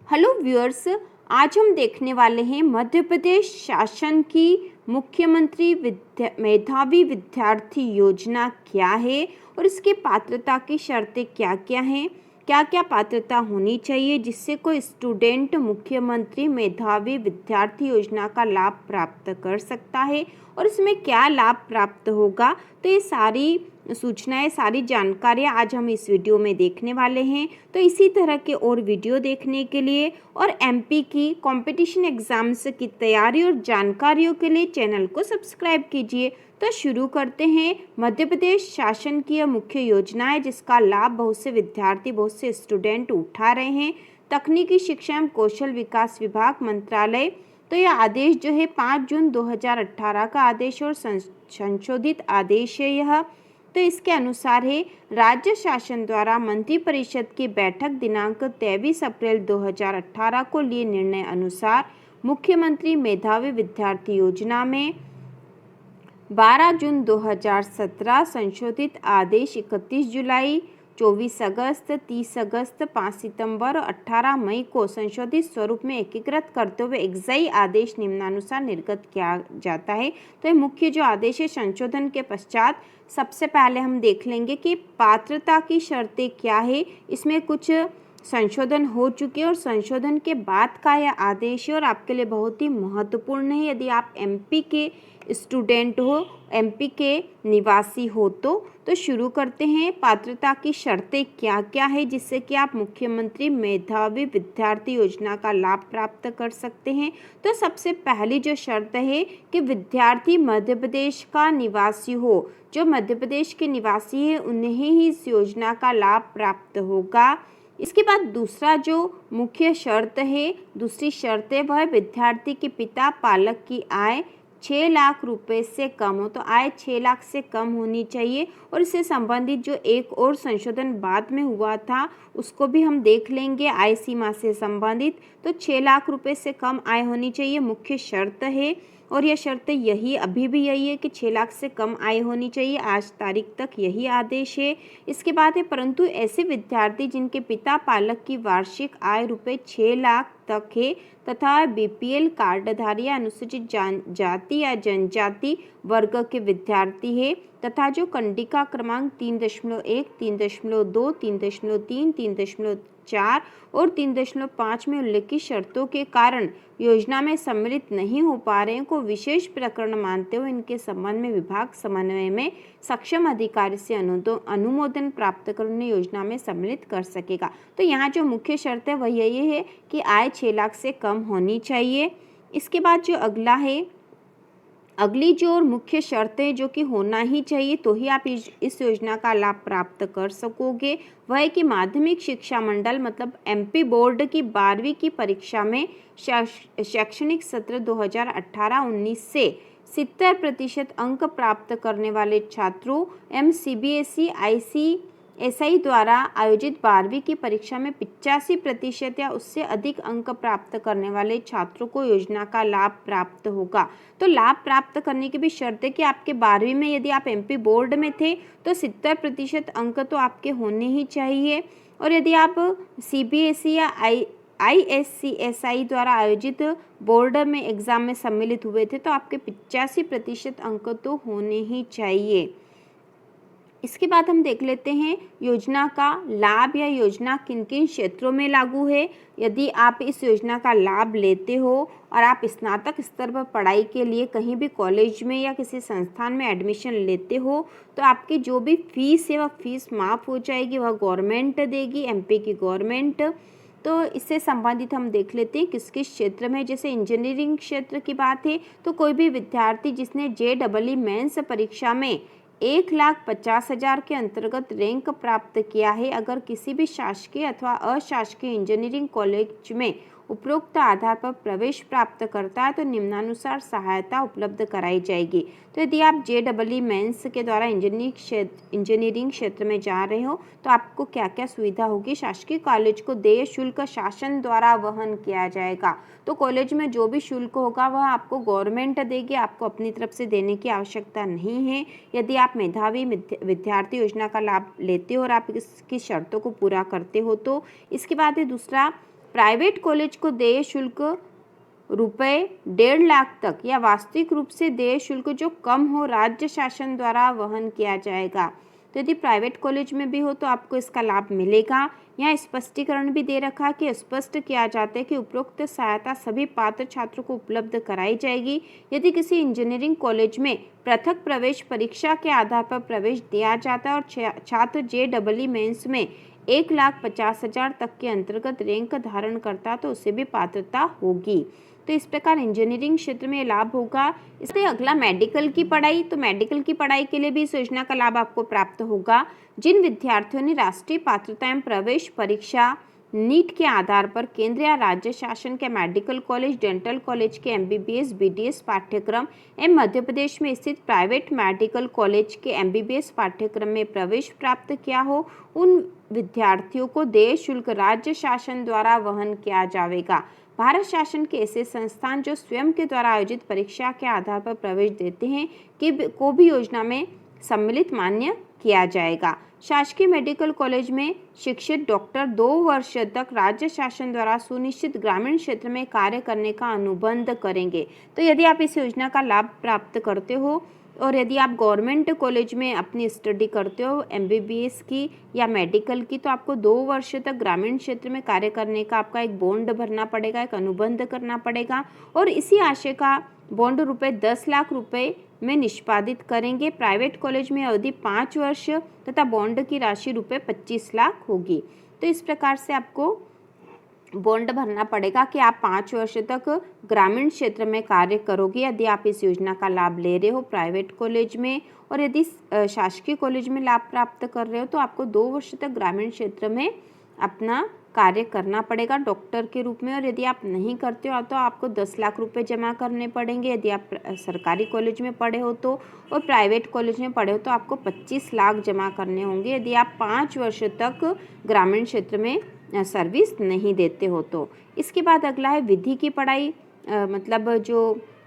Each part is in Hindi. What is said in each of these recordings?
हेलो व्यूअर्स, आज हम देखने वाले हैं मध्य प्रदेश शासन की मुख्यमंत्री मेधावी विद्यार्थी योजना क्या है और इसकी पात्रता की शर्तें क्या क्या हैं, क्या क्या पात्रता होनी चाहिए जिससे कोई स्टूडेंट मुख्यमंत्री मेधावी विद्यार्थी योजना का लाभ प्राप्त कर सकता है और इसमें क्या लाभ प्राप्त होगा। तो ये सारी सूचनाएं, सारी जानकारियां आज हम इस वीडियो में देखने वाले हैं। तो इसी तरह के और वीडियो देखने के लिए और एमपी की कंपटीशन एग्जाम्स की तैयारी और जानकारियों के लिए चैनल को सब्सक्राइब कीजिए। तो शुरू करते हैं। मध्य प्रदेश शासन की यह मुख्य योजना है जिसका लाभ बहुत से विद्यार्थी, बहुत से स्टूडेंट उठा रहे हैं। तकनीकी शिक्षा एवं कौशल विकास विभाग मंत्रालय, तो यह आदेश जो है 5 जून 2018 का आदेश और संशोधित आदेश है यह। तो इसके अनुसार है, राज्य शासन द्वारा मंत्रिपरिषद की बैठक दिनांक 23 अप्रैल 2018 को लिए निर्णय अनुसार मुख्यमंत्री मेधावी विद्यार्थी योजना में 12 जून 2017 संशोधित आदेश 31 जुलाई, 24 अगस्त, 30 अगस्त, 5 सितंबर और 18 मई को संशोधित स्वरूप में एकीकृत करते हुए एक्साई आदेश निम्नानुसार निर्गत किया जाता है। तो ये मुख्य जो आदेश है संशोधन के पश्चात सबसे पहले हम देख लेंगे कि पात्रता की शर्तें क्या है। इसमें कुछ संशोधन हो चुके और संशोधन के बाद का यह आदेश है और आपके लिए बहुत ही महत्वपूर्ण है यदि आप एमपी के स्टूडेंट हो, एमपी के निवासी हो। तो शुरू करते हैं। पात्रता की शर्तें क्या क्या है जिससे कि आप मुख्यमंत्री मेधावी विद्यार्थी योजना का लाभ प्राप्त कर सकते हैं। तो सबसे पहली जो शर्त है कि विद्यार्थी मध्य प्रदेश का निवासी हो। जो मध्य प्रदेश के निवासी है उन्हें ही इस योजना का लाभ प्राप्त होगा। इसके बाद दूसरा जो मुख्य शर्त है, दूसरी शर्त है वह विद्यार्थी के पिता पालक की आय 6 लाख रुपए से कम हो। तो आय 6 लाख से कम होनी चाहिए और इससे संबंधित जो एक और संशोधन बाद में हुआ था उसको भी हम देख लेंगे। आय सीमा से संबंधित तो 6 लाख रुपए से कम आय होनी चाहिए, मुख्य शर्त है। और यह शर्त यही अभी भी यही है कि 6 लाख से कम आय होनी चाहिए, आज तारीख तक यही आदेश है। इसके बाद है, परंतु ऐसे विद्यार्थी जिनके पिता पालक की वार्षिक आय रुपये 6 लाख तक है तथा बीपीएल कार्डधारी या अनुसूचित जाति या जनजाति वर्ग के विद्यार्थी है तथा जो कंडिका क्रमांक 3.1, 3.2, 3.3, 3.4 और 3.5 में उल्लिखित शर्तों के कारण योजना में सम्मिलित नहीं हो पा रहे हैं को विशेष प्रकरण मानते हुए इनके संबंध में विभाग समन्वय में सक्षम अधिकारी से अनुमोदन प्राप्त कर उन्हें योजना में सम्मिलित कर सकेगा। तो यहाँ जो मुख्य शर्त है वह यही है कि आय 6 लाख से कम होनी चाहिए। इसके बाद जो अगला है, अगली जो और मुख्य शर्तें जो कि होना ही चाहिए तो ही आप इस योजना का लाभ प्राप्त कर सकोगे, वह है कि माध्यमिक शिक्षा मंडल मतलब एमपी बोर्ड की 12वीं की परीक्षा में शैक्षणिक सत्र 2018-19 से 70% अंक प्राप्त करने वाले छात्रों एवं सीबीएसई आईसीएसई द्वारा आयोजित 12वीं की परीक्षा में 85% या उससे अधिक अंक प्राप्त करने वाले छात्रों को योजना का लाभ प्राप्त होगा। तो लाभ प्राप्त करने की भी शर्त है कि आपके 12वीं में यदि आप एमपी बोर्ड में थे तो 70% अंक तो आपके होने ही चाहिए और यदि आप सीबीएसई या आईसीएसई द्वारा आयोजित बोर्ड में एग्जाम में सम्मिलित हुए थे तो आपके 85% अंक तो होने ही चाहिए। इसके बाद हम देख लेते हैं योजना का लाभ या योजना किन किन क्षेत्रों में लागू है। यदि आप इस योजना का लाभ लेते हो और आप स्नातक स्तर पर पढ़ाई के लिए कहीं भी कॉलेज में या किसी संस्थान में एडमिशन लेते हो तो आपकी जो भी फीस है वह फीस माफ़ हो जाएगी, वह गवर्नमेंट देगी, एमपी की गवर्नमेंट। तो इससे संबंधित हम देख लेते हैं किस किस क्षेत्र में। जैसे इंजीनियरिंग क्षेत्र की बात है तो कोई भी विद्यार्थी जिसने JEE मेंस परीक्षा में 1,50,000 के अंतर्गत रैंक प्राप्त किया है, अगर किसी भी शासकीय अथवा अशासकीय इंजीनियरिंग कॉलेज में उपरोक्त आधार पर प्रवेश प्राप्त करता है तो निम्नानुसार सहायता उपलब्ध कराई जाएगी। तो यदि आप JEE मेंस के द्वारा इंजीनियरिंग क्षेत्र में जा रहे हो तो आपको क्या क्या सुविधा होगी। शासकीय कॉलेज को देय शुल्क शासन द्वारा वहन किया जाएगा। तो कॉलेज में जो भी शुल्क होगा वह आपको गवर्नमेंट देगी, आपको अपनी तरफ से देने की आवश्यकता नहीं है यदि आप मेधावी विद्यार्थी योजना का लाभ लेते हो और आप इसकी शर्तों को पूरा करते हो। तो इसके बाद है दूसरा प्राइवेट कॉलेज को देय शुल्क रुपए 1.5 लाख तक या वास्तविक रूप से देय शुल्क जो कम हो राज्य शासन द्वारा वहन किया जाएगा। तो यदि प्राइवेट कॉलेज में भी हो तो आपको इसका लाभ मिलेगा। यहाँ स्पष्टीकरण भी दे रखा कि स्पष्ट किया जाता है कि उपरोक्त सहायता सभी पात्र छात्रों को उपलब्ध कराई जाएगी। यदि किसी इंजीनियरिंग कॉलेज में पृथक प्रवेश परीक्षा के आधार पर प्रवेश दिया जाता है और छात्र JEE मेंस में 1,50,000 तक के अंतर्गत रैंक धारण करता तो उसे भी पात्रता होगी। तो इस प्रकार इंजीनियरिंग क्षेत्र में लाभ होगा। इससे अगला मेडिकल की पढ़ाई, तो मेडिकल की पढ़ाई के लिए भी इस योजना का लाभ आपको प्राप्त होगा। जिन विद्यार्थियों ने राष्ट्रीय पात्रता एवं प्रवेश परीक्षा नीट के आधार पर केंद्र या राज्य शासन के मेडिकल कॉलेज, डेंटल कॉलेज के MBBS BDS पाठ्यक्रम एवं मध्य प्रदेश में स्थित प्राइवेट मेडिकल कॉलेज के MBBS पाठ्यक्रम में प्रवेश प्राप्त किया हो, उन विद्यार्थियों को देय शुल्क राज्य शासन द्वारा वहन किया जाएगा। भारत शासन के ऐसे संस्थान जो स्वयं के द्वारा आयोजित परीक्षा के आधार पर प्रवेश देते हैं को भी योजना में सम्मिलित मान्य किया जाएगा। शासकीय मेडिकल कॉलेज में शिक्षित डॉक्टर 2 वर्ष तक राज्य शासन द्वारा सुनिश्चित ग्रामीण क्षेत्र में कार्य करने का अनुबंध करेंगे। तो यदि आप इस योजना का लाभ प्राप्त करते हो और यदि आप गवर्नमेंट कॉलेज में अपनी स्टडी करते हो MBBS की या मेडिकल की, तो आपको 2 वर्ष तक ग्रामीण क्षेत्र में कार्य करने का आपका एक बॉन्ड भरना पड़ेगा, एक अनुबंध करना पड़ेगा और इसी आशय का बॉन्ड रुपए 10 लाख रुपए में निष्पादित करेंगे। प्राइवेट कॉलेज में अवधि 5 वर्ष तथा बॉन्ड की राशि रुपए 25 लाख होगी। तो इस प्रकार से आपको बॉन्ड भरना पड़ेगा कि आप 5 वर्ष तक ग्रामीण क्षेत्र में कार्य करोगे यदि आप इस योजना का लाभ ले रहे हो प्राइवेट कॉलेज में, और यदि शासकीय कॉलेज में लाभ प्राप्त कर रहे हो तो आपको 2 वर्ष तक ग्रामीण क्षेत्र में अपना कार्य करना पड़ेगा डॉक्टर के रूप में। और यदि आप नहीं करते हो तो आपको 10 लाख रुपए जमा करने पड़ेंगे यदि आप सरकारी कॉलेज में पढ़े हो तो, और प्राइवेट कॉलेज में पढ़े हो तो आपको 25 लाख जमा करने होंगे यदि आप 5 वर्ष तक ग्रामीण क्षेत्र में सर्विस नहीं देते हो तो। इसके बाद अगला है विधि की पढ़ाई, मतलब जो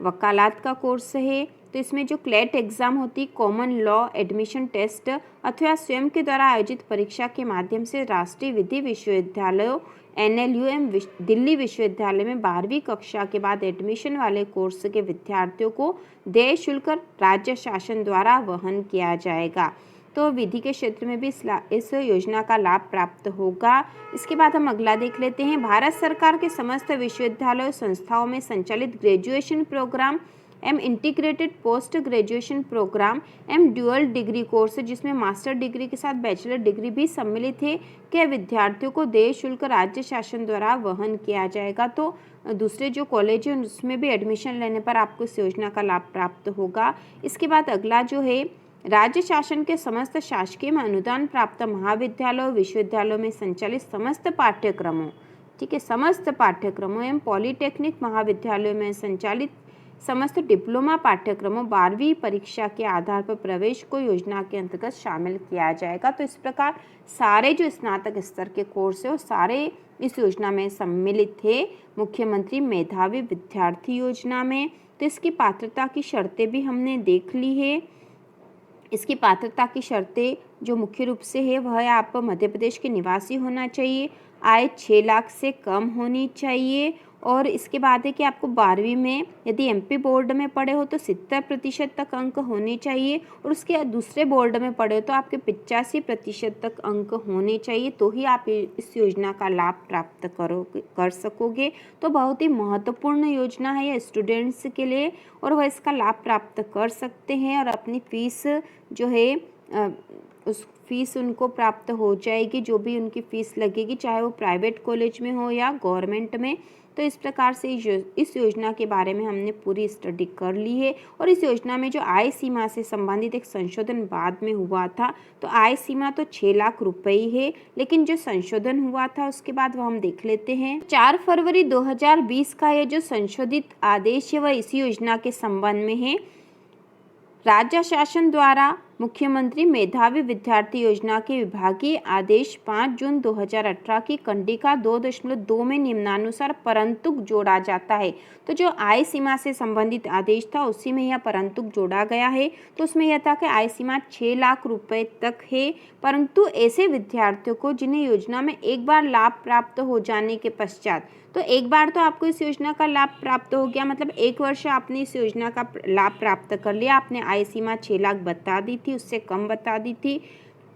वकालत का कोर्स है। तो इसमें जो क्लेट एग्ज़ाम होती, कॉमन लॉ एडमिशन टेस्ट अथवा स्वयं के द्वारा आयोजित परीक्षा के माध्यम से राष्ट्रीय विधि विश्वविद्यालयों NLU एवं दिल्ली विश्वविद्यालय में 12वीं कक्षा के बाद एडमिशन वाले कोर्स के विद्यार्थियों को देय शुल्क राज्य शासन द्वारा वहन किया जाएगा। तो विधि के क्षेत्र में भी इस योजना का लाभ प्राप्त होगा। इसके बाद हम अगला देख लेते हैं। भारत सरकार के समस्त विश्वविद्यालयों संस्थाओं में संचालित ग्रेजुएशन प्रोग्राम एम इंटीग्रेटेड पोस्ट ग्रेजुएशन प्रोग्राम एम ड्यूअल डिग्री कोर्स जिसमें मास्टर डिग्री के साथ बैचलर डिग्री भी सम्मिलित है के विद्यार्थियों को देय शुल्क राज्य शासन द्वारा वहन किया जाएगा। तो दूसरे जो कॉलेज हैं उसमें भी एडमिशन लेने पर आपको इस योजना का लाभ प्राप्त होगा। इसके बाद अगला जो है, राज्य शासन के समस्त शासकीय में अनुदान प्राप्त महाविद्यालयों विश्वविद्यालयों में संचालित समस्त पाठ्यक्रमों, ठीक है, समस्त पाठ्यक्रमों एवं पॉलिटेक्निक महाविद्यालयों में संचालित समस्त डिप्लोमा पाठ्यक्रमों 12वीं परीक्षा के आधार पर प्रवेश को योजना के अंतर्गत शामिल किया जाएगा। तो इस प्रकार सारे जो स्नातक स्तर के कोर्स है वो सारे इस योजना में सम्मिलित थे मुख्यमंत्री मेधावी विद्यार्थी योजना में। तो इसकी पात्रता की शर्तें भी हमने देख ली है। इसकी पात्रता की शर्तें जो मुख्य रूप से है वह है आप मध्य प्रदेश के निवासी होना चाहिए, आय 6 लाख से कम होनी चाहिए, और इसके बाद है कि आपको 12वीं में यदि MP बोर्ड में पढ़े हो तो 70% तक अंक होने चाहिए, और उसके दूसरे बोर्ड में पढ़े हो तो आपके 85% तक अंक होने चाहिए, तो ही आप इस योजना का लाभ प्राप्त कर सकोगे। तो बहुत ही महत्वपूर्ण योजना है ये स्टूडेंट्स के लिए, और वह इसका लाभ प्राप्त कर सकते हैं और अपनी फीस जो है उस फीस उनको प्राप्त हो जाएगी, जो भी उनकी फ़ीस लगेगी, चाहे वो प्राइवेट कॉलेज में हो या गवर्नमेंट में। तो इस प्रकार से इस योजना के बारे में हमने पूरी स्टडी कर ली है। और इस योजना में जो आय सीमा से संबंधित एक संशोधन बाद में हुआ था, तो आय सीमा तो 6 लाख रुपए ही है, लेकिन जो संशोधन हुआ था उसके बाद वो हम देख लेते हैं। 4 फरवरी 2020 का ये जो संशोधित आदेश है वह इसी योजना के संबंध में है। राज्य शासन द्वारा मुख्यमंत्री मेधावी विद्यार्थी योजना के विभागीय आदेश 5 जून 2018 की कंडिका 2.2 में निम्नानुसार परंतु जोड़ा जाता है। तो जो आय सीमा से संबंधित आदेश था उसी में यह परंतु जोड़ा गया है। तो उसमें यह था कि आय सीमा 6 लाख रुपए तक है, परंतु ऐसे विद्यार्थियों को जिन्हें योजना में एक बार लाभ प्राप्त हो जाने के पश्चात, तो एक बार तो आपको इस योजना का लाभ प्राप्त हो गया, मतलब एक वर्ष आपने इस योजना का लाभ प्राप्त कर लिया, आपने आय सीमा 6 लाख बता दी थी, उससे कम बता दी थी,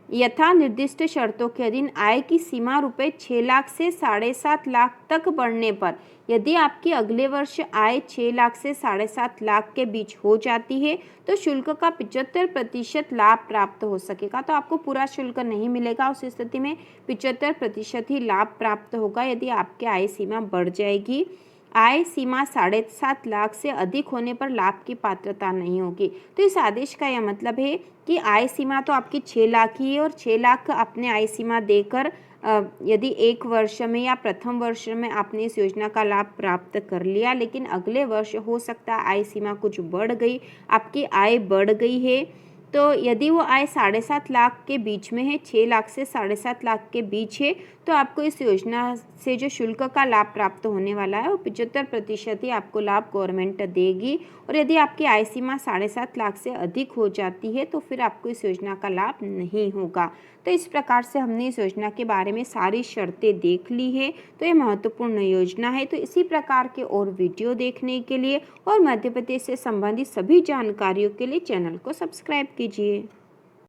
यथा निर्दिष्ट शर्तों के अधीन आय की सीमा रुपए 6 लाख से 7.5 लाख तक बढ़ने पर यदि आपकी अगले वर्ष आय 6 लाख से 7.5 लाख के बीच हो जाती है तो शुल्क का 75% लाभ प्राप्त हो सकेगा। तो आपको पूरा शुल्क नहीं मिलेगा, उस स्थिति में 75% ही लाभ प्राप्त होगा यदि आपकी आय सीमा बढ़ जाएगी। आय सीमा 7.5 लाख से अधिक होने पर लाभ की पात्रता नहीं होगी। तो इस आदेश का यह मतलब है कि आय सीमा तो आपकी 6 लाख ही है और 6 लाख आपने आय सीमा देकर यदि एक वर्ष में या प्रथम वर्ष में आपने इस योजना का लाभ प्राप्त कर लिया, लेकिन अगले वर्ष हो सकता है आय सीमा कुछ बढ़ गई, आपकी आय बढ़ गई है, तो यदि वो आय 7.5 लाख के बीच में है, 6 लाख से 7.5 लाख के बीच है, तो आपको इस योजना से जो शुल्क का लाभ प्राप्त होने वाला है वो 75% ही आपको लाभ गवर्नमेंट देगी। और यदि आपकी आय सीमा 7.5 लाख से अधिक हो जाती है तो फिर आपको इस योजना का लाभ नहीं होगा। तो इस प्रकार से हमने इस योजना के बारे में सारी शर्तें देख ली है। तो ये महत्वपूर्ण योजना है। तो इसी प्रकार के और वीडियो देखने के लिए और मध्य प्रदेश से संबंधित सभी जानकारियों के लिए चैनल को सब्सक्राइब कीजिए।